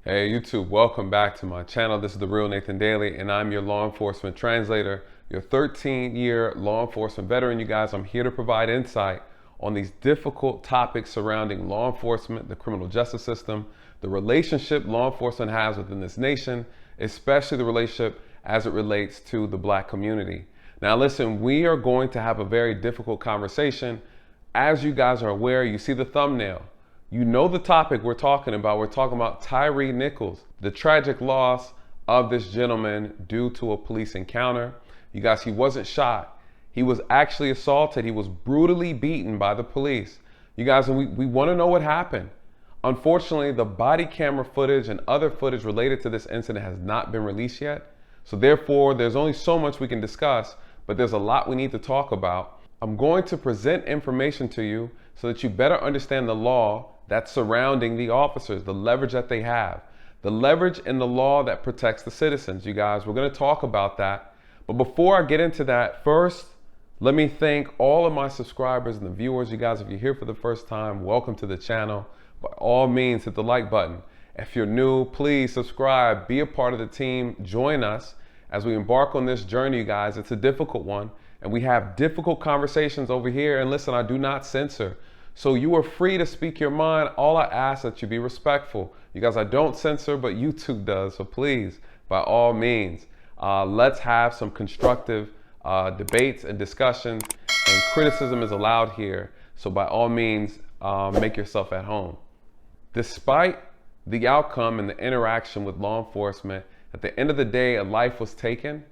Hey YouTube, welcome back to my channel. This is the Real Nathan Daley, and I'm your law enforcement translator, your 13-year law enforcement veteran. You guys, I'm here to provide insight on these difficult topics surrounding law enforcement, the criminal justice system, the relationship law enforcement has within this nation, especially the relationship as it relates to the Black community. Now listen, we are going to have a very difficult conversation. As you guys are aware, you see the thumbnail. You know the topic we're talking about. We're talking about Tyre Nichols, the tragic loss of this gentleman due to a police encounter. You guys, he wasn't shot. He was actually assaulted. He was brutally beaten by the police. You guys, and we want to know what happened. Unfortunately, the body camera footage and other footage related to this incident has not been released yet. So therefore, there's only so much we can discuss, but there's a lot we need to talk about. I'm going to present information to you so that you better understand the law that's surrounding the officers, the leverage that they have, the leverage in the law that protects the citizens. You guys, we're going to talk about that. But before I get into that, first, let me thank all of my subscribers and the viewers. You guys, if you're here for the first time, welcome to the channel. By all means, hit the like button. If you're new, please subscribe, be a part of the team, join us as we embark on this journey, you guys. It's a difficult one, and we have difficult conversations over here. And listen, I do not censor. So you are free to speak your mind. All I ask that you be respectful. You guys, I don't censor, but YouTube does. So please, by all means, let's have some constructive debates and discussions, and criticism is allowed here. So by all means, make yourself at home. Despite the outcome and the interaction with law enforcement, at the end of the day, a life was taken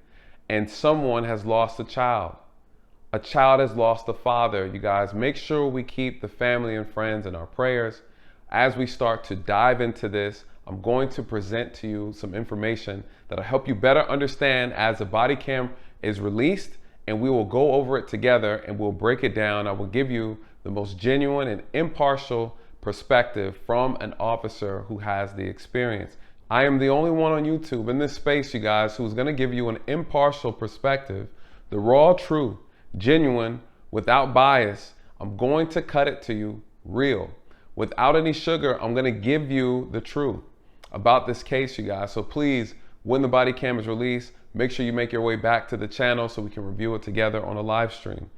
and someone has lost a child. A child has lost a father. You guys, make sure we keep the family and friends in our prayers. As we start to dive into this, I'm going to present to you some information that'll help you better understand as the body cam is released, and we will go over it together and we'll break it down. I will give you the most genuine and impartial perspective from an officer who has the experience. I am the only one on YouTube in this space, you guys, who's going to give you an impartial perspective, the raw truth, genuine, without bias. I'm going to cut it to you real. Without any sugar, I'm going to give you the truth about this case, you guys. So please, when the body cam is released, make sure you make your way back to the channel so we can review it together on a live stream.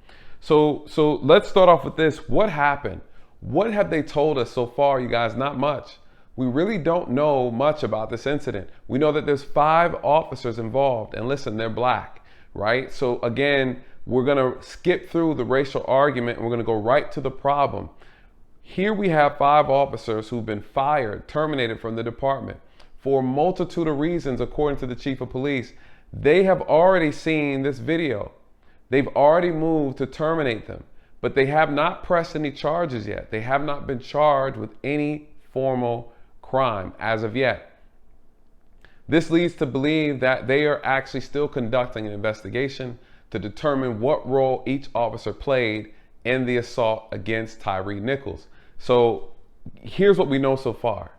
So let's start off with this. What happened? What have they told us so far, you guys? Not much. We really don't know much about this incident. We know that there's 5 officers involved, and listen, they're Black, right? So again, we're going to skip through the racial argument and we're going to go right to the problem. Here we have 5 officers who've been fired, terminated from the department for a multitude of reasons, according to the chief of police. They have already seen this video. They've already moved to terminate them, but they have not pressed any charges yet. They have not been charged with any formal crime as of yet. This leads to believe that they are actually still conducting an investigation to determine what role each officer played in the assault against Tyre Nichols. So here's what we know so far,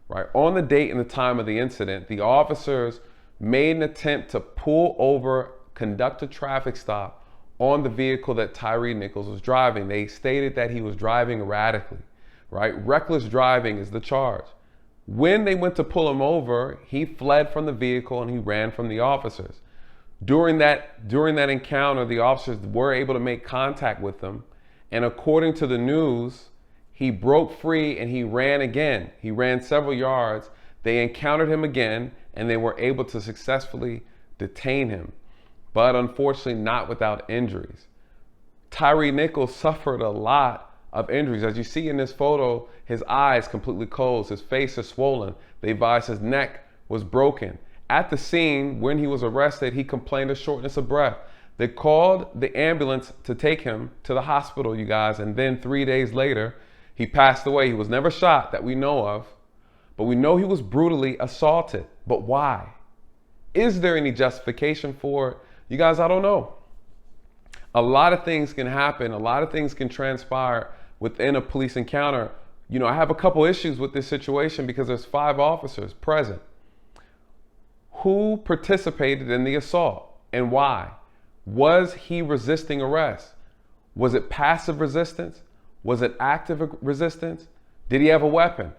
right? On the date and the time of the incident, the officers made an attempt to pull over, conduct a traffic stop on the vehicle that Tyre Nichols was driving. They stated that he was driving erratically, right? Reckless driving is the charge. When they went to pull him over, he fled from the vehicle and he ran from the officers. During that encounter, the officers were able to make contact with him, and according to the news, he broke free and he ran again. He ran several yards. They encountered him again and they were able to successfully detain him, but unfortunately not without injuries. Tyre Nichols suffered a lot of injuries. As you see in this photo, his eyes completely closed, his face is swollen. They advised his neck was broken. At the scene, when he was arrested, he complained of shortness of breath. They called the ambulance to take him to the hospital, you guys, and then 3 days later, he passed away. He was never shot that we know of, but we know he was brutally assaulted. But why? Is there any justification for it? You guys, I don't know. A lot of things can happen. A lot of things can transpire within a police encounter. You know, I have a couple issues with this situation because there's 5 officers present. Who participated in the assault and why? Was he resisting arrest? Was it passive resistance? Was it active resistance? Did he have a weapon?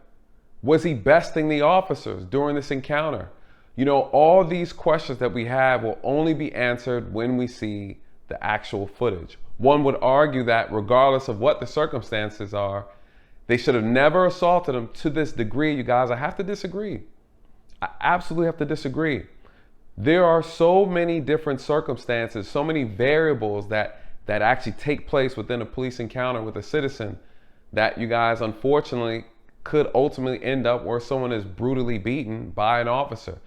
Was he besting the officers during this encounter? You know, all these questions that we have will only be answered when we see the actual footage. One would argue that regardless of what the circumstances are, they should have never assaulted him to this degree. You guys, I have to disagree. I absolutely have to disagree. There are so many different circumstances, so many variables that actually take place within a police encounter with a citizen that, you guys, unfortunately could ultimately end up where someone is brutally beaten by an officer.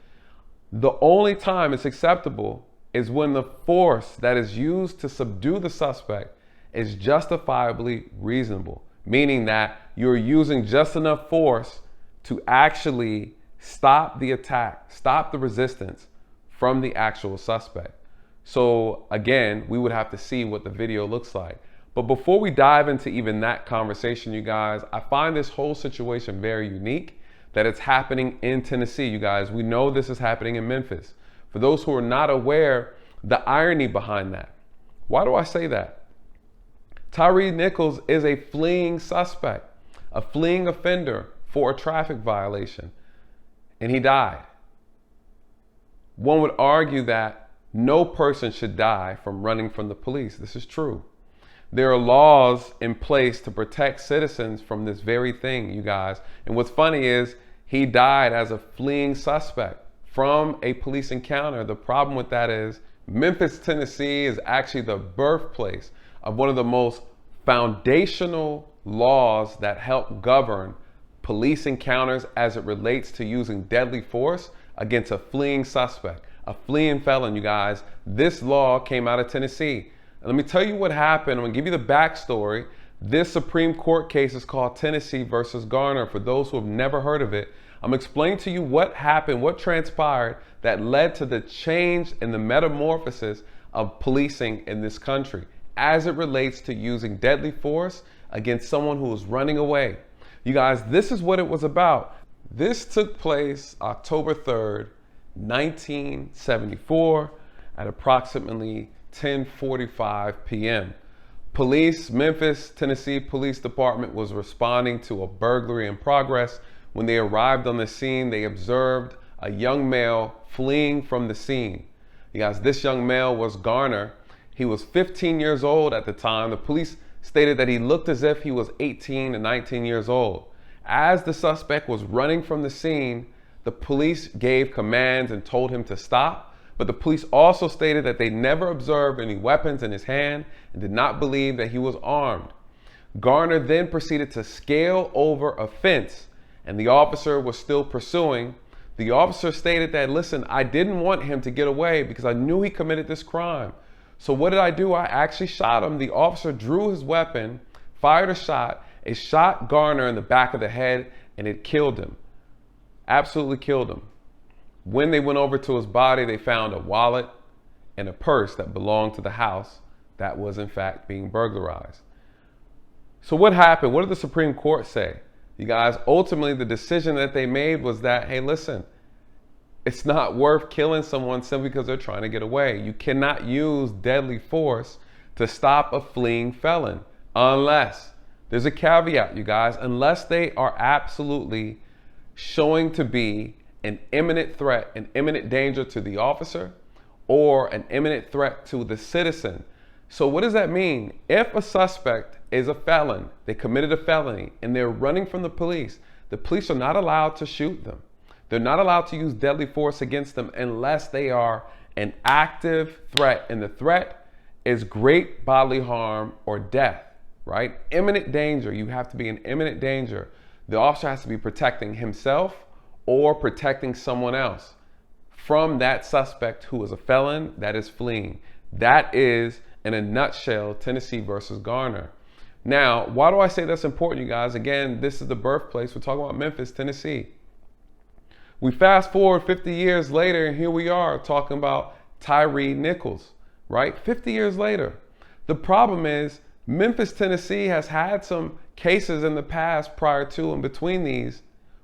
The only time it's acceptable is when the force that is used to subdue the suspect is justifiably reasonable, meaning that you're using just enough force to actually stop the attack, stop the resistance from the actual suspect. So again, we would have to see what the video looks like. But before we dive into even that conversation, you guys, I find this whole situation very unique that it's happening in Tennessee. You guys, we know this is happening in Memphis. For those who are not aware, the irony behind that. Why do I say that? Tyre Nichols is a fleeing suspect, a fleeing offender for a traffic violation, and he died. One would argue that no person should die from running from the police. This is true. There are laws in place to protect citizens from this very thing, you guys. And what's funny is he died as a fleeing suspect from a police encounter. The problem with that is Memphis, Tennessee is actually the birthplace of one of the most foundational laws that help govern police encounters as it relates to using deadly force against a fleeing suspect, a fleeing felon, you guys. This law came out of Tennessee. And let me tell you what happened. I'm gonna give you the backstory. This Supreme Court case is called Tennessee versus Garner. For those who have never heard of it, I'm explaining to you what happened, what transpired that led to the change in the metamorphosis of policing in this country as it relates to using deadly force against someone who was running away. You guys, this is what it was about. This took place October 3rd, 1974 at approximately 10:45 p.m. Police, Memphis, Tennessee Police Department was responding to a burglary in progress. When they arrived on the scene, they observed a young male fleeing from the scene. You guys, this young male was Garner. He was 15 years old at the time. The police stated that he looked as if he was 18 to 19 years old. As the suspect was running from the scene, the police gave commands and told him to stop. But the police also stated that they never observed any weapons in his hand and did not believe that he was armed. Garner then proceeded to scale over a fence, and the officer was still pursuing. The officer stated that, listen, I didn't want him to get away because I knew he committed this crime. So what did I do? I actually shot him. The officer drew his weapon, fired a shot. It shot Garner in the back of the head, and it killed him. Absolutely killed him. When they went over to his body, they found a wallet and a purse that belonged to the house that was in fact being burglarized. So what happened? What did the Supreme Court say? You guys, ultimately the decision that they made was that, hey, listen, it's not worth killing someone simply because they're trying to get away. You cannot use deadly force to stop a fleeing felon unless, there's a caveat, you guys, unless they are absolutely showing to be an imminent threat, an imminent danger to the officer or an imminent threat to the citizen. So what does that mean? If a suspect is a felon, they committed a felony and they're running from the police are not allowed to shoot them. They're not allowed to use deadly force against them unless they are an active threat. And the threat is great bodily harm or death, right? Imminent danger. You have to be in imminent danger. The officer has to be protecting himself or protecting someone else from that suspect who is a felon that is fleeing. That is, in a nutshell, Tennessee versus Garner. Now, why do I say that's important, you guys? Again, this is the birthplace. We're talking about Memphis, Tennessee. We fast forward 50 years later, and here we are talking about Tyre Nichols, right? 50 years later. The problem is Memphis, Tennessee has had some cases in the past prior to and between these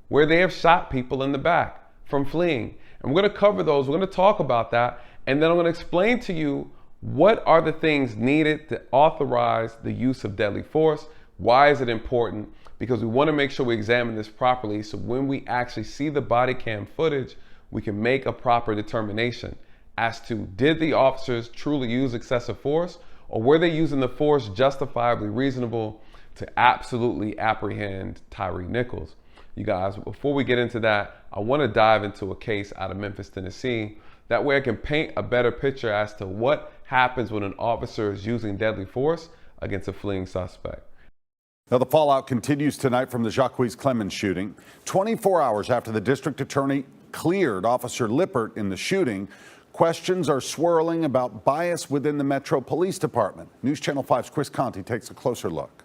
where they have shot people in the back from fleeing. And we're going to cover those. We're going to talk about that. And then I'm going to explain to you what are the things needed to authorize the use of deadly force. Why is it important? because we want to make sure we examine this properly so when we actually see the body cam footage, we can make a proper determination as to did the officers truly use excessive force, or were they using the force justifiably reasonable to absolutely apprehend Tyre Nichols. You guys, before we get into that, I want to dive into a case out of Memphis, Tennessee. That way I can paint a better picture as to what happens when an officer is using deadly force against a fleeing suspect. Now, the fallout continues tonight from the Jacquees Clemens shooting. 24 hours after the district attorney cleared Officer Lippert in the shooting, questions are swirling about bias within the Metro Police Department. News Channel 5's Chris Conti takes a closer look.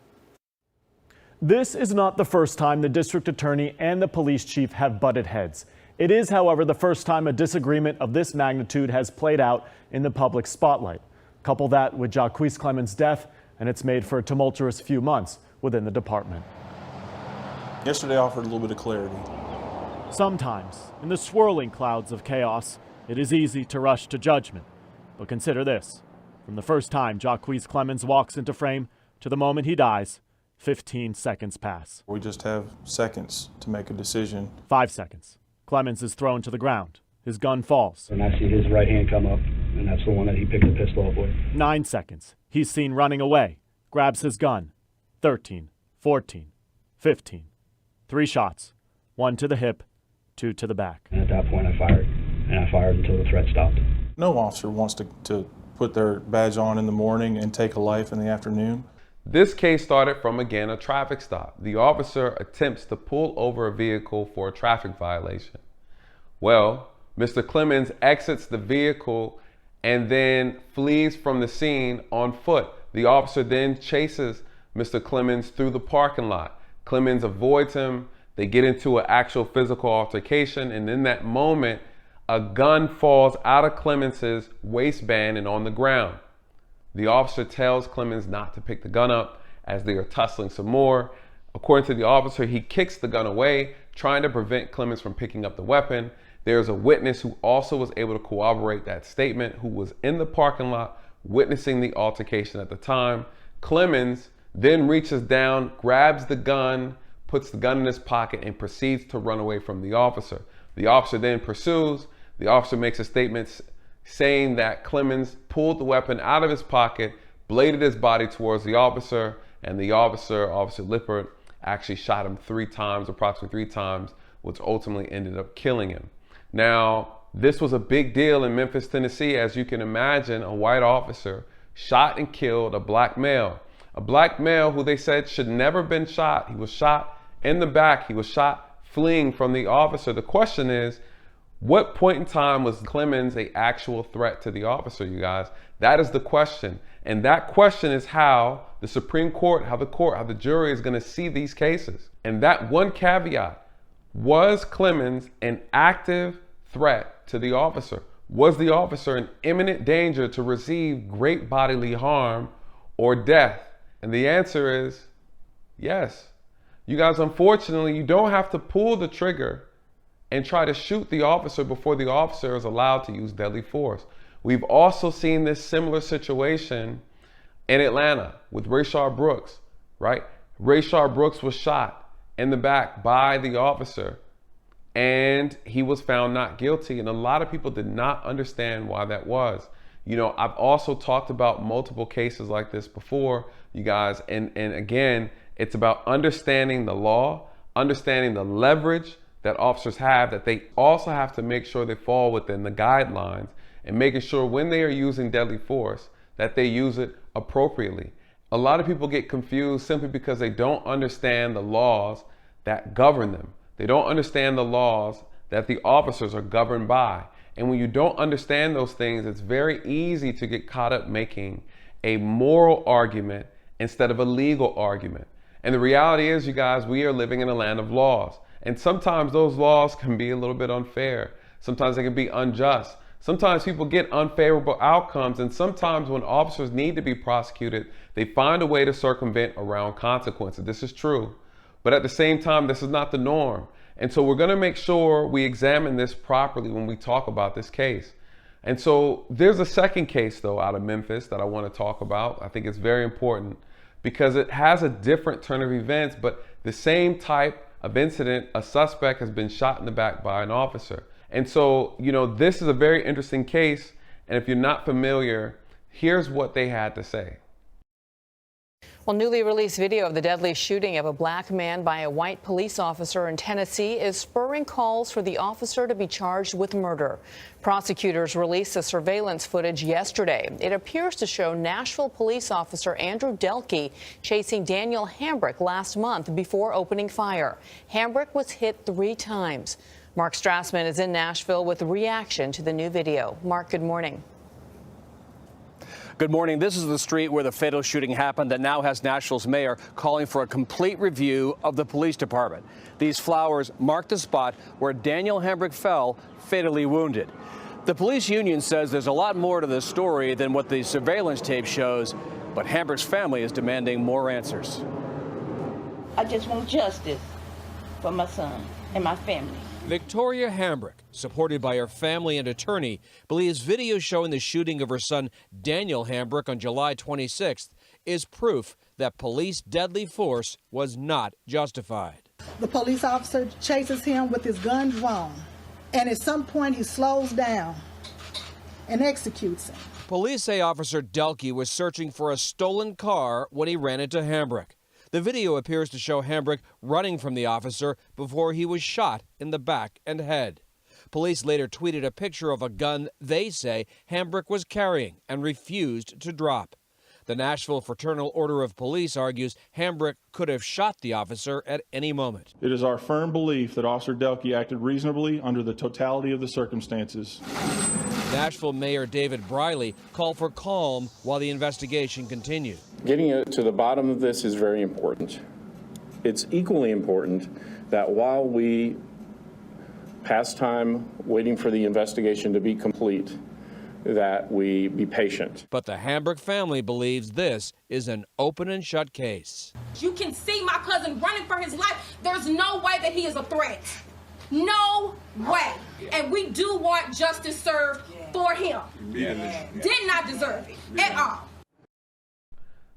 This is not the first time the district attorney and the police chief have butted heads. It is, however, the first time a disagreement of this magnitude has played out in the public spotlight. Couple that with Jacquees Clemens' death, and it's made for a tumultuous few months within the department. Yesterday offered a little bit of clarity. Sometimes, in the swirling clouds of chaos, it is easy to rush to judgment. But consider this. From the first time Jacquees Clemens walks into frame to the moment he dies, 15 seconds pass. We just have seconds to make a decision. 5 seconds. Clemens is thrown to the ground. His gun falls. And I see his right hand come up, and that's the one that he picked the pistol up with. 9 seconds. He's seen running away. Grabs his gun. 13, 14, 15. 3 shots. 1 to the hip, 2 to the back. And at that point I fired, and I fired until the threat stopped. No officer wants to put their badge on in the morning and take a life in the afternoon. This case started from, again, a traffic stop. The officer attempts to pull over a vehicle for a traffic violation. Well, Mr. Clemens exits the vehicle and then flees from the scene on foot. The officer then chases Mr. Clemens through the parking lot. Clemens avoids him. They get into an actual physical altercation, and in that moment, a gun falls out of Clemens's waistband and on the ground. The officer tells Clemens not to pick the gun up as they are tussling some more. According to the officer, he kicks the gun away, trying to prevent Clemens from picking up the weapon. There's a witness who also was able to corroborate that statement, who was in the parking lot witnessing the altercation at the time. Clemens then reaches down, grabs the gun, puts the gun in his pocket, and proceeds to run away from the officer. The officer then pursues. The officer makes a statement saying that Clemens pulled the weapon out of his pocket, bladed his body towards the officer, and the officer, Officer Lippert, actually shot him 3 times, approximately 3 times, which ultimately ended up killing him. Now, this was a big deal in Memphis, Tennessee. As you can imagine, a white officer shot and killed a black male. A black male who they said should never have been shot. He was shot in the back. He was shot fleeing from the officer. The question is, what point in time was Clemens an actual threat to the officer, you guys? That is the question. And that question is how the Supreme Court, how the jury is going to see these cases. And that one caveat, was Clemens an active threat to the officer? Was the officer in imminent danger to receive great bodily harm or death? And the answer is yes. You guys, unfortunately, you don't have to pull the trigger and try to shoot the officer before the officer is allowed to use deadly force. We've also seen this similar situation in Atlanta with Rayshard Brooks, right? Rayshard Brooks was shot in the back by the officer, and he was found not guilty. And a lot of people did not understand why that was. You know, I've also talked about multiple cases like this before, you guys, and again, it's about understanding the law, understanding the leverage that officers have, that they also have to make sure they fall within the guidelines, and making sure when they are using deadly force that they use it appropriately. A lot of people get confused simply because they don't understand the laws that govern them. They don't understand the laws that the officers are governed by. And when you don't understand those things, it's very easy to get caught up making a moral argument instead of a legal argument. And the reality is, you guys, we are living in a land of laws. And sometimes those laws can be a little bit unfair. Sometimes they can be unjust. Sometimes people get unfavorable outcomes, and sometimes when officers need to be prosecuted, they find a way to circumvent around consequences. This is true. But at the same time, this is not the norm. And so we're going to make sure we examine this properly when we talk about this case. And so there's a second case, though, out of Memphis that I want to talk about. I think it's very important because it has a different turn of events, but the same type of incident, a suspect has been shot in the back by an officer. And so, this is a very interesting case. And if you're not familiar, here's what they had to say. Well, newly released video of the deadly shooting of a black man by a white police officer in Tennessee is spurring calls for the officer to be charged with murder. Prosecutors released the surveillance footage yesterday. It appears to show Nashville police officer Andrew Daley chasing Daniel Hambrick last month before opening fire. Hambrick was hit 3 times. Mark Strassman is in Nashville with a reaction to the new video. Mark, good morning. Good morning. This is the street where the fatal shooting happened that now has Nashville's mayor calling for a complete review of the police department. These flowers mark the spot where Daniel Hambrick fell, fatally wounded. The police union says there's a lot more to this story than what the surveillance tape shows, but Hambrick's family is demanding more answers. I just want justice for my son and my family. Victoria Hambrick, supported by her family and attorney, believes video showing the shooting of her son Daniel Hambrick on July 26th is proof that police deadly force was not justified. The police officer chases him with his gun drawn, and at some point he slows down and executes him. Police say Officer Daley was searching for a stolen car when he ran into Hambrick. The video appears to show Hambrick running from the officer before he was shot in the back and head. Police later tweeted a picture of a gun they say Hambrick was carrying and refused to drop. The Nashville Fraternal Order of Police argues Hambrick could have shot the officer at any moment. It is our firm belief that Officer Daley acted reasonably under the totality of the circumstances. Nashville Mayor David Briley called for calm while the investigation continued. Getting to the bottom of this is very important. It's equally important that while we pass time waiting for the investigation to be complete, that we be patient. But the Hambrick family believes this is an open and shut case. You can see my cousin running for his life. There's no way that he is a threat. No way. And we do want justice served for him. Did not deserve it at all.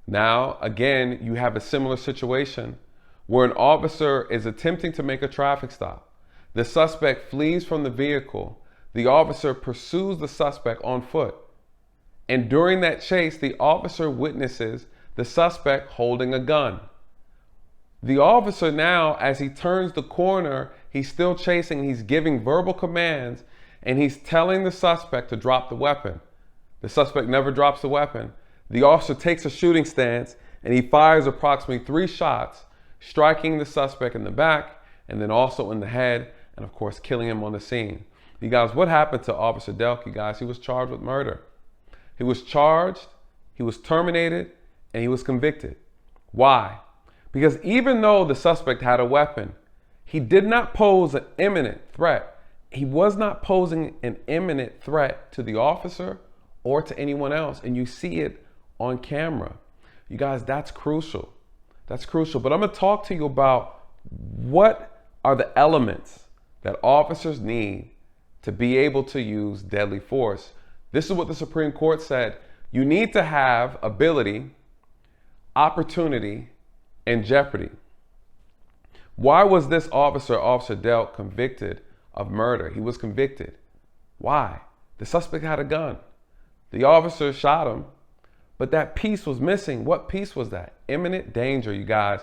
Now, again, you have a similar situation where an officer is attempting to make a traffic stop. The suspect flees from the vehicle. The officer pursues the suspect on foot. And during that chase, the officer witnesses the suspect holding a gun. The officer now, as he turns the corner, he's still chasing, he's giving verbal commands, and he's telling the suspect to drop the weapon. The suspect never drops the weapon. The officer takes a shooting stance and he fires approximately 3 shots, striking the suspect in the back and then also in the head, and of course killing him on the scene. You guys, what happened to Officer Daley, guys? He was charged with murder. He was charged, he was terminated, and he was convicted. Why? Because even though the suspect had a weapon, he did not pose an imminent threat. He was not posing an imminent threat to the officer or to anyone else. And you see it on camera. You guys, that's crucial. That's crucial. But I'm going to talk to you about what are the elements that officers need to be able to use deadly force. This is what the Supreme Court said. You need to have ability, opportunity, and jeopardy. Why was this officer, Officer Daley, convicted of murder? He was convicted. Why? The suspect had a gun. The officer shot him, but that piece was missing. What piece was that? Imminent danger, you guys.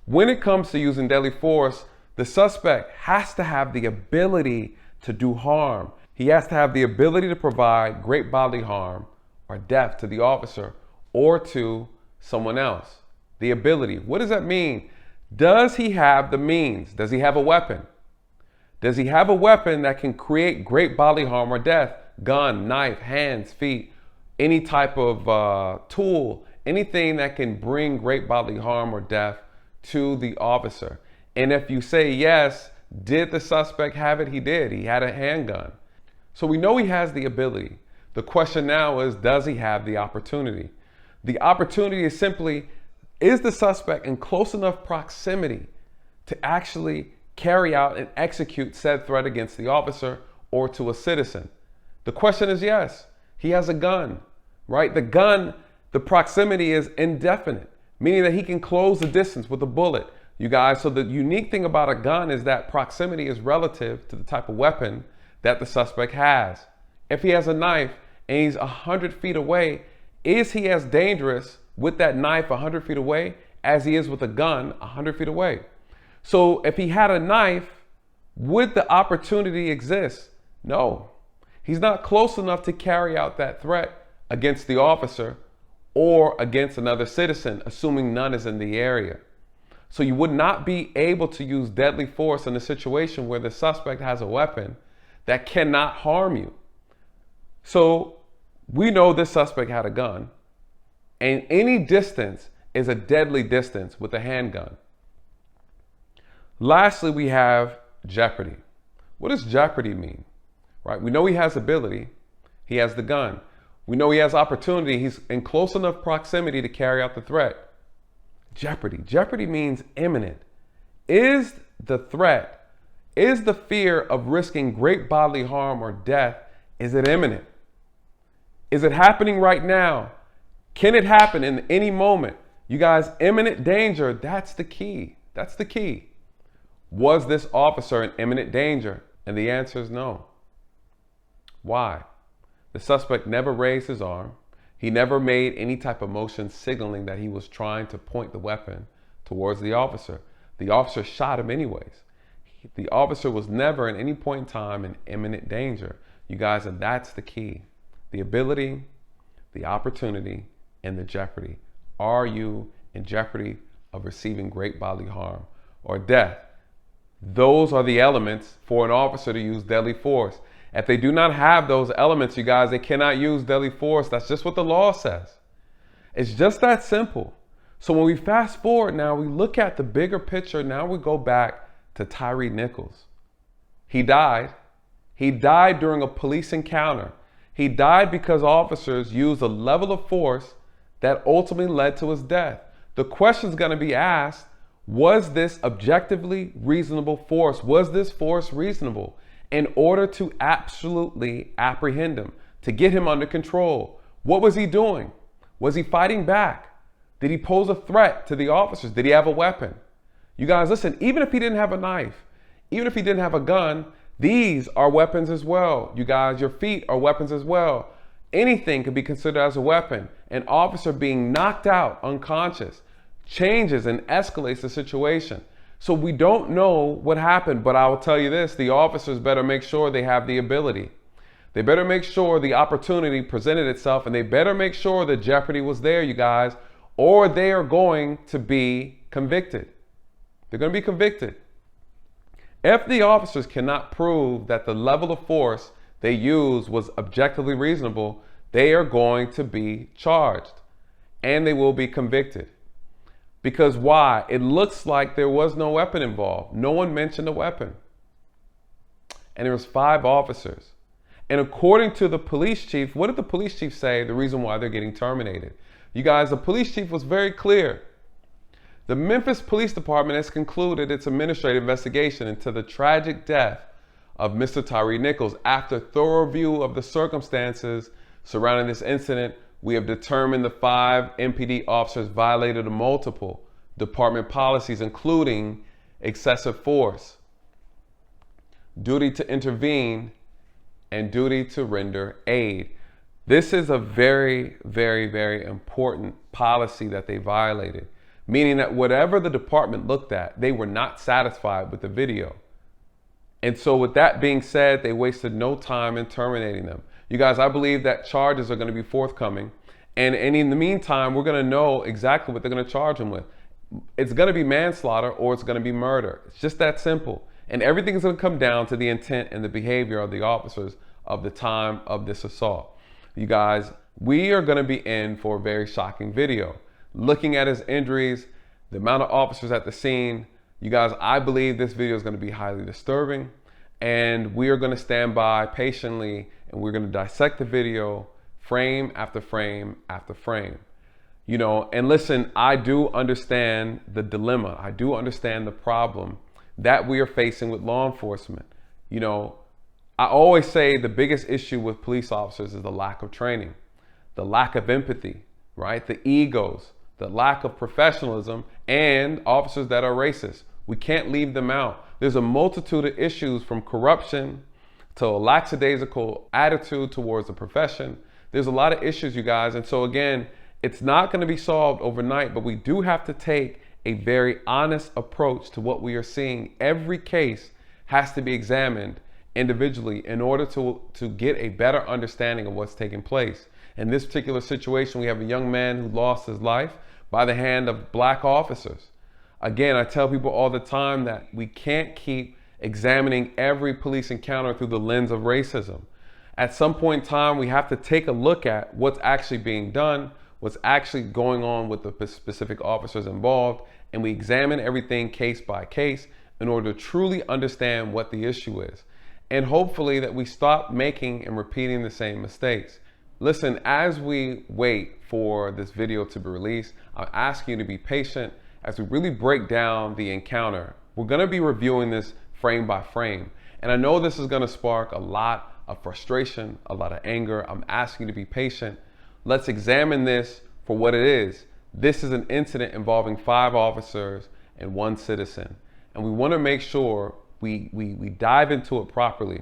When it comes to using deadly force, the suspect has to have the ability to do harm. He has to have the ability to provide great bodily harm or death to the officer or to someone else. The ability. What does that mean? Does he have the means? Does he have a weapon? Does he have a weapon that can create great bodily harm or death? Gun, knife, hands, feet, any type of tool, anything that can bring great bodily harm or death to the officer. And if you say yes, did the suspect have it? He did. He had a handgun. So we know he has the ability. The question now is, does he have the opportunity? The opportunity is simply, is the suspect in close enough proximity to actually carry out and execute said threat against the officer or to a citizen? The question is yes. He has a gun, right? The gun, the proximity is indefinite, meaning that he can close the distance with a bullet. You guys, so the unique thing about a gun is that proximity is relative to the type of weapon that the suspect has. If he has a knife and he's 100 feet away, is he as dangerous with that knife 100 feet away as he is with a gun 100 feet away? So if he had a knife, would the opportunity exist? No. He's not close enough to carry out that threat against the officer or against another citizen, assuming none is in the area. So you would not be able to use deadly force in a situation where the suspect has a weapon that cannot harm you. So we know this suspect had a gun, and any distance is a deadly distance with a handgun. Lastly, we have jeopardy. What does jeopardy mean? Right? We know he has ability. He has the gun. We know he has opportunity. He's in close enough proximity to carry out the threat. Jeopardy. Jeopardy means imminent. Is the threat, is the fear of risking great bodily harm or death, is it imminent? Is it happening right now? Can it happen in any moment? You guys, imminent danger, that's the key. That's the key. Was this officer in imminent danger? And the answer is no. Why? The suspect never raised his arm. He never made any type of motion signaling that he was trying to point the weapon towards the officer. The officer shot him anyways. The officer was never at any point in time in imminent danger. You guys, and that's the key. The ability, the opportunity, and the jeopardy. Are you in jeopardy of receiving great bodily harm or death? Those are the elements for an officer to use deadly force. If they do not have those elements, you guys, they cannot use deadly force. That's just what the law says. It's just that simple. So when we fast forward now, we look at the bigger picture. Now we go back to Tyre Nichols. He died. He died during a police encounter. He died because officers used a level of force that ultimately led to his death. The question is going to be asked, was this objectively reasonable force? Was this force reasonable in order to absolutely apprehend him, to get him under control? What was he doing? Was he fighting back? Did he pose a threat to the officers? Did he have a weapon? You guys, listen, even if he didn't have a knife, even if he didn't have a gun, these are weapons as well. You guys, your feet are weapons as well. Anything could be considered as a weapon. An officer being knocked out, unconscious, changes and escalates the situation. So we don't know what happened, but I will tell you this, the officers better make sure they have the ability. They better make sure the opportunity presented itself, and they better make sure the jeopardy was there, you guys, or they are going to be convicted. They're going to be convicted. If the officers cannot prove that the level of force they used was objectively reasonable, they are going to be charged and they will be convicted. Because why? It looks like there was no weapon involved. No one mentioned a weapon. And there was 5 officers. And according to the police chief, what did the police chief say the reason why they're getting terminated? You guys, the police chief was very clear. The Memphis Police Department has concluded its administrative investigation into the tragic death of Mr. Tyre Nichols. After thorough review of the circumstances surrounding this incident, we have determined the 5 MPD officers violated multiple department policies, including excessive force, duty to intervene, and duty to render aid. This is a very, very, very important policy that they violated, meaning that whatever the department looked at, they were not satisfied with the video. And so with that being said, they wasted no time in terminating them. You guys, I believe that charges are going to be forthcoming. And in the meantime, we're going to know exactly what they're going to charge them with. It's going to be manslaughter or it's going to be murder. It's just that simple. And everything is going to come down to the intent and the behavior of the officers of the time of this assault. You guys, we are going to be in for a very shocking video. Looking at his injuries, the amount of officers at the scene, you guys, I believe this video is going to be highly disturbing. And we are going to stand by patiently and we're going to dissect the video frame after frame after frame. You know, and listen, I do understand the dilemma. I do understand the problem that we are facing with law enforcement. You know, I always say the biggest issue with police officers is the lack of training, the lack of empathy, right? The egos, the lack of professionalism, and officers that are racist. We can't leave them out. There's a multitude of issues, from corruption to a lackadaisical attitude towards the profession. There's a lot of issues, you guys. And so again, it's not going to be solved overnight, but we do have to take a very honest approach to what we are seeing. Every case has to be examined individually in order to get a better understanding of what's taking place. In this particular situation, we have a young man who lost his life by the hand of black officers. Again, I tell people all the time that we can't keep examining every police encounter through the lens of racism. At some point in time, we have to take a look at what's actually being done, what's actually going on with the specific officers involved, and we examine everything case by case in order to truly understand what the issue is. And hopefully that we stop making and repeating the same mistakes. Listen, as we wait for this video to be released, I'm asking you to be patient as we really break down the encounter. We're gonna be reviewing this frame by frame. And I know this is gonna spark a lot of frustration, a lot of anger. I'm asking you to be patient. Let's examine this for what it is. This is an incident involving 5 officers and 1 citizen. And we wanna make sure we dive into it properly.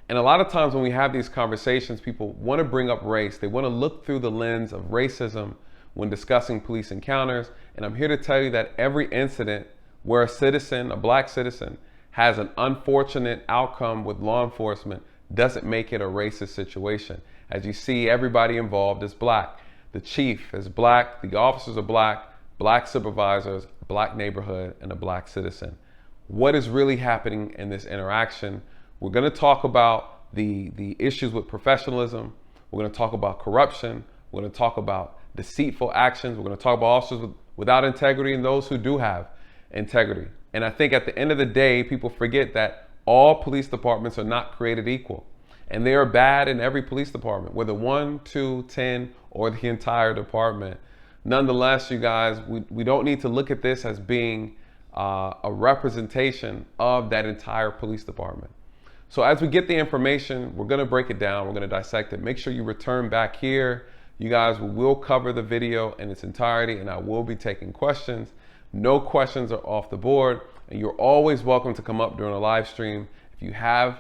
And a lot of times when we have these conversations, people want to bring up race. They want to look through the lens of racism when discussing police encounters. And I'm here to tell you that every incident where a citizen, a black citizen, has an unfortunate outcome with law enforcement doesn't make it a racist situation. As you see, everybody involved is black. The chief is black, the officers are black supervisors, black neighborhood, and a black citizen. What is really happening in this interaction? We're going to talk about the issues with professionalism. We're going to talk about corruption. We're going to talk about deceitful actions. We're going to talk about officers without integrity and those who do have integrity. And I think at the end of the day, people forget that all police departments are not created equal. And they are bad in every police department, whether 1, 2, 10, or the entire department. Nonetheless, you guys, we don't need to look at this as being a representation of that entire police department. So as we get the information, we're gonna break it down, we're gonna dissect it. Make sure you return back here. You guys, we will cover the video in its entirety, and I will be taking questions. No questions are off the board, and you're always welcome to come up during a live stream if you have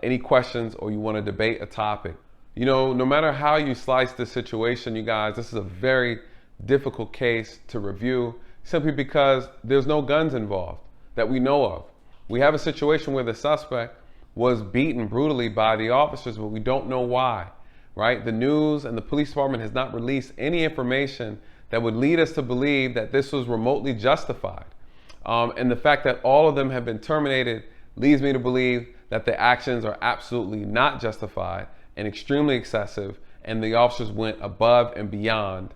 any questions or you wanna debate a topic. You know, no matter how you slice this situation, you guys, this is a very difficult case to review, simply because there's no guns involved that we know of. We have a situation where the suspect was beaten brutally by the officers, but we don't know why, right? The news and the police department has not released any information that would lead us to believe that this was remotely justified. And the fact that all of them have been terminated leads me to believe that the actions are absolutely not justified and extremely excessive, and the officers went above and beyond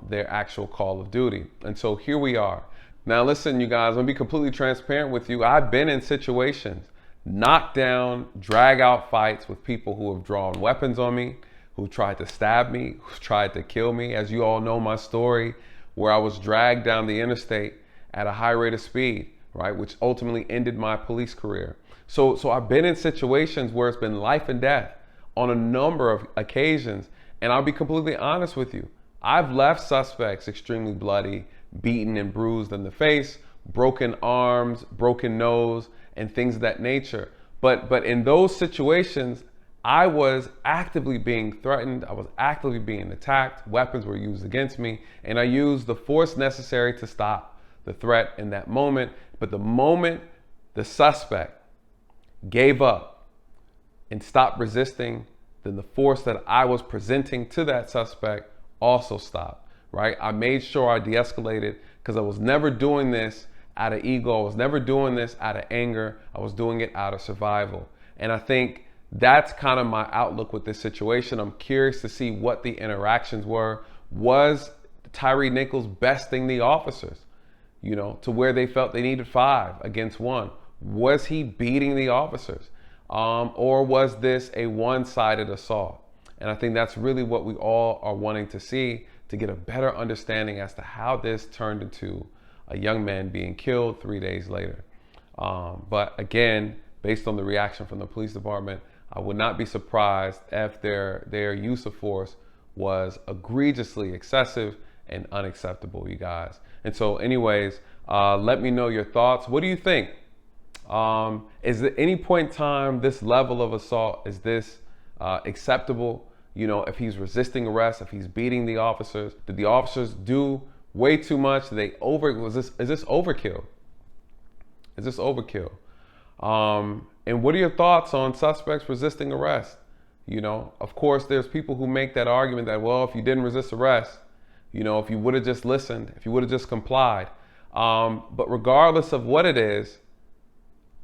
their actual call of duty. And so here we are. Now listen, you guys, I'm gonna be completely transparent with you. I've been in situations, knockdown, drag out fights with people who have drawn weapons on me, who tried to stab me, who tried to kill me. As you all know my story, where I was dragged down the interstate at a high rate of speed, right? Which ultimately ended my police career. So I've been in situations where it's been life and death on a number of occasions. And I'll be completely honest with you. I've left suspects extremely bloody, beaten and bruised in the face, broken arms, broken nose, and things of that nature. But in those situations, I was actively being threatened. I was actively being attacked. Weapons were used against me, and I used the force necessary to stop the threat in that moment. But the moment the suspect gave up and stopped resisting, then the force that I was presenting to that suspect also stopped, right? I made sure I de-escalated, because I was never doing this out of ego. I was never doing this out of anger. I was doing it out of survival. And I think that's kind of my outlook with this situation. I'm curious to see what the interactions were. Was Tyre Nichols besting the officers, you know, to where they felt they needed 5 against 1? Was he beating the officers? Or was this a one-sided assault? And I think that's really what we all are wanting to see, to get a better understanding as to how this turned into a young man being killed 3 days later. But again, based on the reaction from the police department, I would not be surprised if their use of force was egregiously excessive and unacceptable, you guys. And so anyways, let me know your thoughts. What do you think? Is at any point in time this level of assault, is this acceptable? You know, if he's resisting arrest, if he's beating the officers, did the officers do way too much? Is this overkill? Is this overkill? And what are your thoughts on suspects resisting arrest? You know, of course, there's people who make that argument that, well, if you didn't resist arrest, you know, if you would have just listened, if you would have just complied. But regardless of what it is,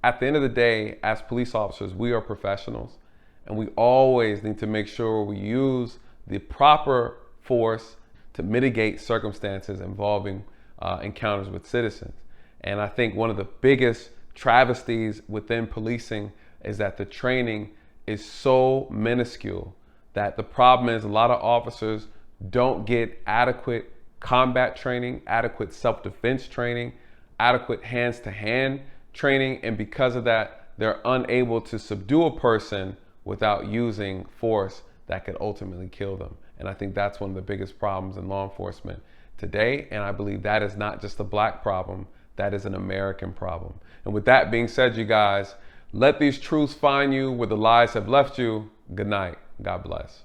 at the end of the day, as police officers, we are professionals, and we always need to make sure we use the proper force to mitigate circumstances involving encounters with citizens. And I think one of the biggest travesties within policing is that the training is so minuscule that the problem is a lot of officers don't get adequate combat training, adequate self-defense training, adequate hands-to-hand training, and because of that, they're unable to subdue a person without using force that could ultimately kill them. And I think that's one of the biggest problems in law enforcement today, and I believe that is not just a black problem, that is an American problem. And with that being said, you guys, let these truths find you where the lies have left you. Good night. God bless.